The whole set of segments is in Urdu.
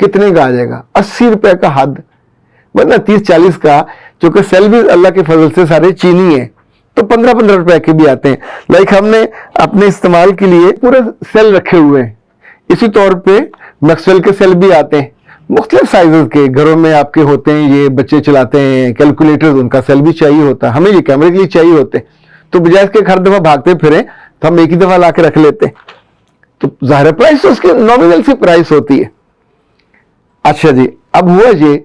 کتنے کا آ جائے گا؟ 80 روپے کا حد، ورنہ 30-40 کا، چونکہ سیل بھی اللہ کے فضل سے سارے چینی ہیں تو 15-15 روپے کے بھی آتے ہیں. لائک ہم نے اپنے استعمال کے لیے پورے سیل رکھے ہوئے ہیں. اسی طور پہ میکسویل کے سیل بھی آتے ہیں مختلف سائزز کے، گھروں میں آپ کے ہوتے ہیں، یہ بچے چلاتے ہیں کیلکولیٹر، ان کا سیل بھی چاہیے ہوتا ہے. ہمیں یہ کیمرے کے لیے چاہیے ہوتے ہیں، تو بجائے اس کے ہر دفعہ بھاگتے پھریں تو ہم ایک ہی دفعہ لا کے رکھ لیتے ہیں. تو ظاہر پرائس اس کی نامینل سی پرائس ہوتی ہے. اچھا جی، اب ہوا یہ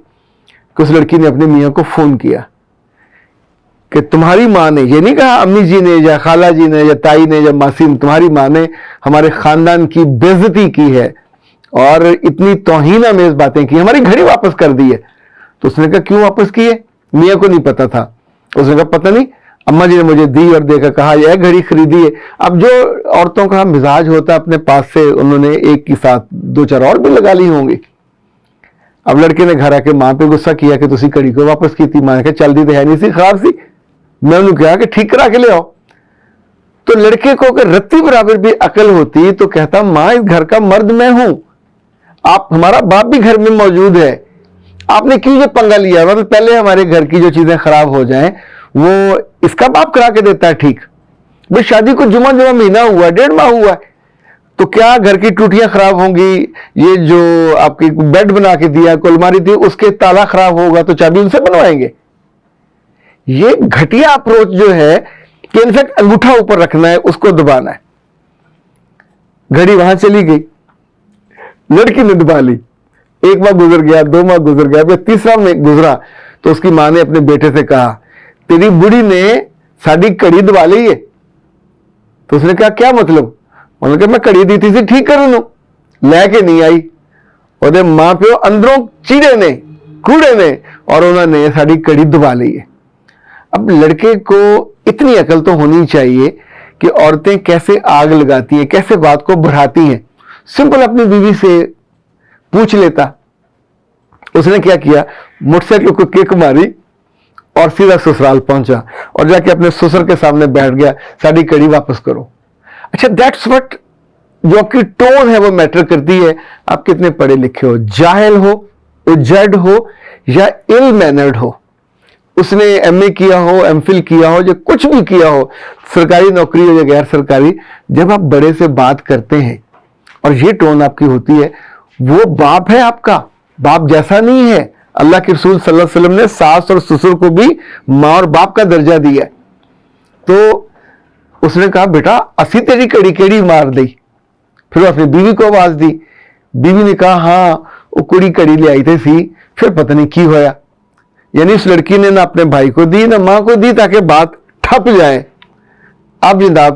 کہ اس لڑکی نے اپنے میاں کو فون کیا کہ تمہاری ماں نے، یہ نہیں کہا امی جی نے یا خالہ جی نے یا تائی نے یا ماسی نے، تمہاری ماں نے ہمارے خاندان کی بے عزتی کی ہے اور اتنی توہین آمیز باتیں کی، ہماری گھڑی واپس کر دی ہے. تو اس نے کہا کیوں واپس کی ہے؟ میاں کو نہیں پتا تھا. اس نے کہا پتہ نہیں، اماں جی نے مجھے دی اور دے کر کہا یہ گھڑی خریدی ہے. اب جو عورتوں کا مزاج ہوتا ہے اپنے پاس سے، انہوں نے ایک کے ساتھ 2-4 اور بھی لگا لی ہوں گی. اب لڑکے نے گھر آ کے ماں پہ غصہ کیا کہ تسی گھڑی کو واپس کی تھی. ماں نے کہا چل دی تو ہے نہیں سی، خراب سی، میں انہوں نے کہا کہ ٹھیک کرا کے لے آؤ. تو لڑکے کو اگر رتی برابر بھی عقل ہوتی تو کہتا ماں اس گھر کا مرد میں ہوں، آپ، ہمارا باپ بھی گھر میں موجود ہے، آپ نے کیوں یہ پنگا لیا؟ مطلب پہلے ہمارے گھر کی جو چیزیں خراب ہو جائیں وہ اس کا باپ کرا کے دیتا ہے ٹھیک. بھئی شادی کو جمعہ مہینہ ہوا، 1.5 ماہ ہوا ہے، تو کیا گھر کی ٹوٹیاں خراب ہوں گی؟ یہ جو آپ کی بیڈ بنا کے دیا، کوئی الماری تھی، اس کے تالا خراب ہوگا تو چابی ان سے بنوائیں گے؟ یہ گھٹیا اپروچ جو ہے کہ انفیکٹ انگوٹھا اوپر رکھنا ہے، اس کو دبانا ہے. گھڑی وہاں چلی گئی، لڑکی نے دبا لی. 1 ماہ گزر گیا، 2 ماہ گزر گیا، پھر 3 ماہ گزرا تو اس کی ماں نے اپنے بیٹے سے کہا تیری بڑی نے ساڑی کڑی دبا لی ہے. تو اس نے کہا کیا مطلب؟ انہوں نے کہا میں کڑی دی تھی ٹھیک کروں، لے کے نہیں آئی، اور ماں پیو اندروں چیڑے نے کوڑے نے اور انہوں نے ساڑی کڑی دبا لی ہے. اب لڑکے کو اتنی عقل تو ہونی چاہیے کہ عورتیں کیسے آگ لگاتی ہیں، کیسے بات کو بڑھاتی ہیں. سمپل اپنی بیوی سے پوچھ لیتا. اس نے کیا کیا، موٹر سائیکل کو کک ماری اور سیدھا سسرال پہنچا اور جا کے اپنے سسر کے سامنے بیٹھ گیا، ساڑی کڑی واپس کرو. اچھا دیٹس وٹ، جو آپ کی ٹون ہے وہ میٹر کرتی ہے. آپ کتنے پڑھے لکھے ہو، جاہل ہو، اجڈ ہو یا ill mannered ہو، اس نے ایم اے کیا ہو، ایم فل کیا ہو، یا کچھ بھی کیا ہو، سرکاری نوکری ہو یا غیر سرکاری، جب آپ بڑے سے بات کرتے ہیں اور یہ ٹون آپ کی ہوتی ہے، وہ باپ ہے آپ کا، باپ جیسا نہیں ہے. اللہ کے رسول صلی اللہ علیہ وسلم نے ساس اور سسر کو بھی ماں اور باپ کا درجہ دیا ہے. تو اس نے کہا بیٹا اسی تیری کڑی کیڑی مار دی. پھر وہ اپنی بیوی کو آواز دی. بیوی نے کہا ہاں وہ کڑی کڑی لے آئی تھی سی، پھر پتہ نہیں کی ہویا. یعنی اس لڑکی نے نہ اپنے بھائی کو دی نہ ماں کو دی تاکہ بات ٹھپ جائے. اب جناب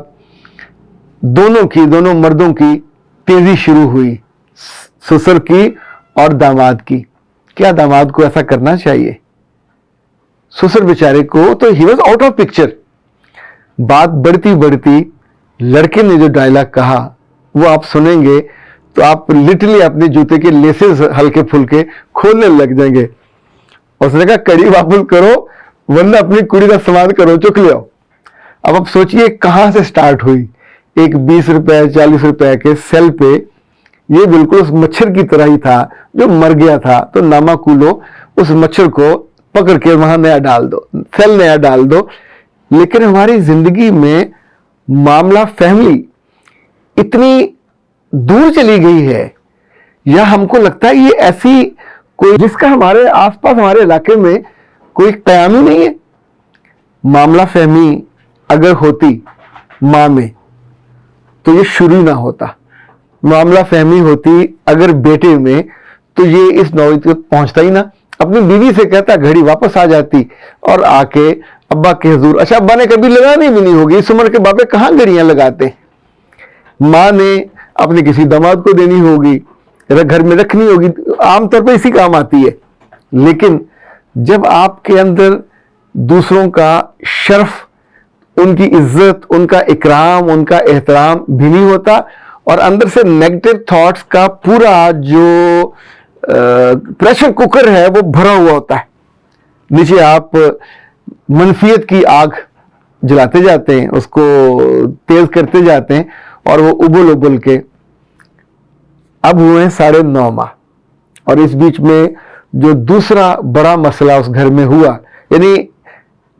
دونوں مردوں کی تیزی شروع ہوئی، سسر کی اور داماد کی. کیا داماد کو ایسا کرنا چاہیے؟ سسر بیچارے کو تو he was out of picture. بات بڑھتی بڑھتی لڑکے نے جو ڈائلاگ کہا وہ آپ سنیں گے تو آپ لٹرلی اپنے جوتے کے لیسز ہلکے پھلکے کھولنے لگ جائیں گے. اس نے کہا کڑی واپس کرو ورنہ اپنی کڑی کا سامان کرو چک لے آؤ. اب آپ سوچئے کہاں سے سٹارٹ ہوئی. ایک 20 روپے 40 روپے کے سیل پہ، یہ بالکل اس مچھر کی طرح ہی تھا جو مر گیا تھا. تو ناما کولو اس مچھر کو پکڑ کے وہاں نیا ڈال دو، سیل نیا ڈال دو. لیکن ہماری زندگی میں معاملہ فیملی اتنی دور چلی گئی ہے، یا ہم کو لگتا ہے یہ ایسی کوئی جس کا ہمارے آس پاس ہمارے علاقے میں کوئی قیام ہی نہیں ہے. معاملہ فہمی اگر ہوتی ماں میں تو یہ شروع نہ ہوتا. معاملہ فہمی ہوتی اگر بیٹے میں تو یہ اس نوعیت کو پہنچتا ہی نہ. اپنی بیوی سے کہتا گھڑی واپس آ جاتی اور آ کے ابا کے حضور. اچھا ابا نے کبھی لگانی بھی نہیں ہوگی، اس عمر کے بابے کہاں گھڑیاں لگاتے. ماں نے اپنے کسی داماد کو دینی ہوگی، گھر میں رکھنی ہوگی، عام طور پہ اسی کام آتی ہے. لیکن جب آپ کے اندر دوسروں کا شرف، ان کی عزت، ان کا اکرام، ان کا احترام بھی نہیں ہوتا، اور اندر سے نیگیٹو تھاٹس کا پورا جو پریشر کوکر ہے وہ بھرا ہوا ہوتا ہے. نیچے آپ منفیت کی آگ جلاتے جاتے ہیں، اس کو تیز کرتے جاتے ہیں، اور وہ ابل ابل کے اب ہوئے ہیں 9.5 ماہ. اور اس بیچ میں جو دوسرا بڑا مسئلہ اس گھر میں ہوا، یعنی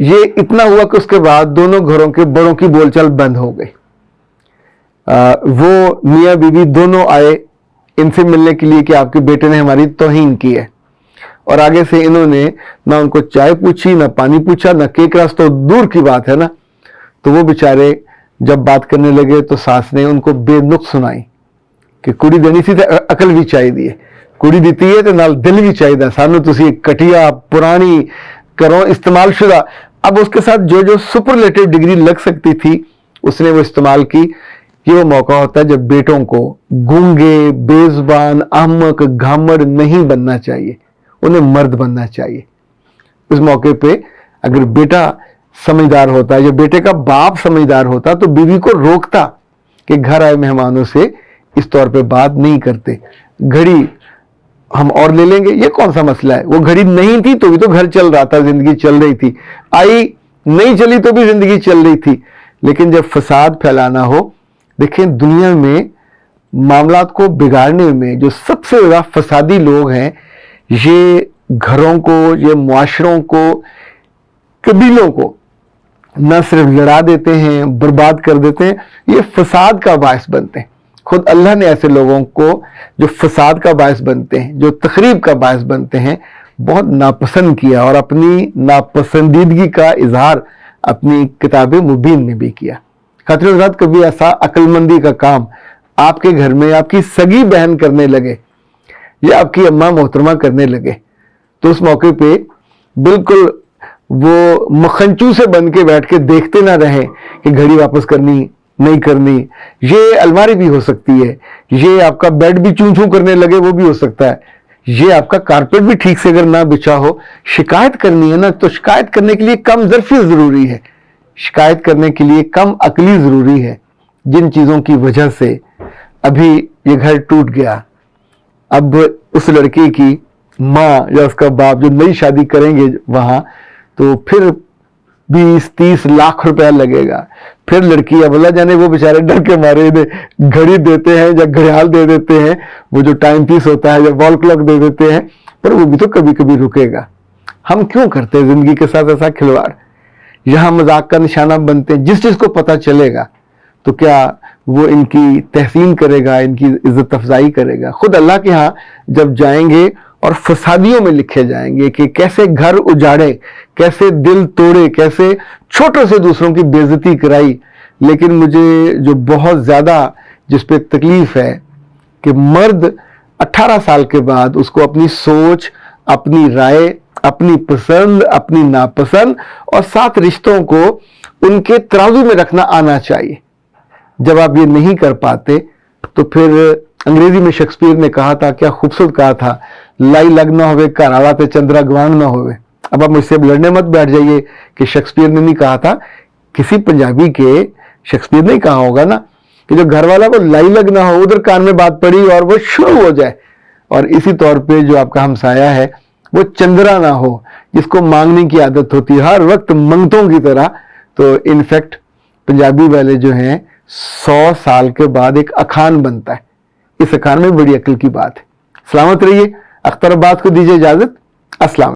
یہ اتنا ہوا کہ اس کے بعد دونوں گھروں کے بڑوں کی بول چال بند ہو گئی. وہ میاں بیوی دونوں آئے ان سے ملنے کے لیے کہ آپ کے بیٹے نے ہماری توہین کی ہے، اور آگے سے انہوں نے نہ ان کو چائے پوچھی، نہ پانی پوچھا، نہ کیک رس تو دور کی بات ہے نا. تو وہ بیچارے جب بات کرنے لگے تو ساس نے ان کو بے نقص سنائی کہ کڑی دینی سی تے عقل بھی چاہیے، کڑی دیتی ہے تو نال دل بھی چاہیے، سانو تسی کٹیا پرانی کرو استعمال شدہ. اب اس کے ساتھ جو جو سپرلیٹو ڈگری لگ سکتی تھی اس نے وہ استعمال کی. یہ وہ موقع ہوتا ہے جب بیٹوں کو گونگے، بے زبان، احمق، گھامڑ نہیں بننا چاہیے، انہیں مرد بننا چاہیے. اس موقع پہ اگر بیٹا سمجھدار ہوتا یا بیٹے کا باپ سمجھدار ہوتا تو بیوی کو روکتا کہ گھر آئے مہمانوں سے اس طور پہ بات نہیں کرتے، گھڑی ہم اور لے لیں گے، یہ کون سا مسئلہ ہے. وہ گھڑی نہیں تھی تو بھی تو گھر چل رہا تھا، زندگی چل رہی تھی، آئی نہیں چلی تو بھی زندگی چل رہی تھی. لیکن جب فساد پھیلانا ہو، دیکھیں دنیا میں معاملات کو بگاڑنے میں جو سب سے زیادہ فسادی لوگ ہیں، یہ گھروں کو، یہ معاشروں کو، قبیلوں کو نہ صرف لڑا دیتے ہیں، برباد کر دیتے ہیں، یہ فساد کا باعث بنتے ہیں. خود اللہ نے ایسے لوگوں کو جو فساد کا باعث بنتے ہیں، جو تخریب کا باعث بنتے ہیں، بہت ناپسند کیا، اور اپنی ناپسندیدگی کا اظہار اپنی کتاب مبین میں بھی کیا. خاطر حضرات، کبھی ایسا عقل مندی کا کام آپ کے گھر میں آپ کی سگی بہن کرنے لگے یا آپ کی اماں محترمہ کرنے لگے تو اس موقع پہ بالکل وہ مکھنچو سے بن کے بیٹھ کے دیکھتے نہ رہیں کہ گھڑی واپس کرنی نہیں کرنی. یہ الماری بھی ہو سکتی ہے، یہ آپ کا بیڈ بھی چون چون کرنے لگے وہ بھی ہو سکتا ہے، یہ آپ کا کارپیٹ بھی ٹھیک سے اگر نہ بچھا ہو. شکایت کرنی ہے نا، تو شکایت کرنے کے لیے کم ظرفی ضروری ہے، شکایت کرنے کے لیے کم عقلی ضروری ہے. جن چیزوں کی وجہ سے ابھی یہ گھر ٹوٹ گیا، اب اس لڑکی کی ماں یا اس کا باپ جو نئی شادی کریں گے وہاں، تو پھر 20-30 لاکھ روپیہ لگے گا. پھر لڑکی اب اللہ جانے وہ بیچارے ڈر کے مارے انہیں گھڑی دیتے ہیں یا گھڑیال دے دیتے ہیں، وہ جو ٹائم پیس ہوتا ہے یا وال کلاک دے دیتے ہیں، پر وہ بھی تو کبھی کبھی رکے گا. ہم کیوں کرتے ہیں زندگی کے ساتھ ایسا کھلواڑ؟ یہاں مذاق کا نشانہ بنتے ہیں. جس چیز کو پتہ چلے گا تو کیا وہ ان کی تحسین کرے گا، ان کی عزت افزائی کرے گا؟ خود اللہ کے ہاں جب جائیں گے اور فسادیوں میں لکھے جائیں گے کہ کیسے گھر اجاڑے، کیسے دل توڑے، کیسے چھوٹوں سے دوسروں کی بے عزتی کرائی. لیکن مجھے جو بہت زیادہ جس پہ تکلیف ہے کہ مرد 18 سال کے بعد اس کو اپنی سوچ، اپنی رائے، اپنی پسند، اپنی ناپسند اور ساتھ رشتوں کو ان کے ترازو میں رکھنا آنا چاہیے. جب آپ یہ نہیں کر پاتے تو پھر انگریزی میں شیکسپیئر نے کہا تھا، کیا خوبصورت کہا تھا، لائی لگ نہ ہوئے گھر آلا تے چندرا گوانگ نہ ہوئے. اب آپ مجھ سے لڑنے مت بیٹھ جائیے کہ شیکسپیئر نے نہیں کہا تھا. کسی پنجابی کے شیکسپیئر نے کہا ہوگا نا کہ جو گھر والا وہ لائی لگ نہ ہو، ادھر کان میں بات پڑی اور وہ شروع ہو جائے. اور اسی طور پہ جو آپ کا ہمسایہ ہے وہ چندرا نہ ہو، جس کو مانگنے کی عادت ہوتی ہے ہر وقت منگتوں کی طرح. تو انفیکٹ پنجابی والے جو ہیں 100 سال کے بعد ایک اخان بنتا ہے. اس اخان میں بڑی عقل کی بات ہے. سلامت رہیے. اختر عباس کو دیجیے اجازت. السلام.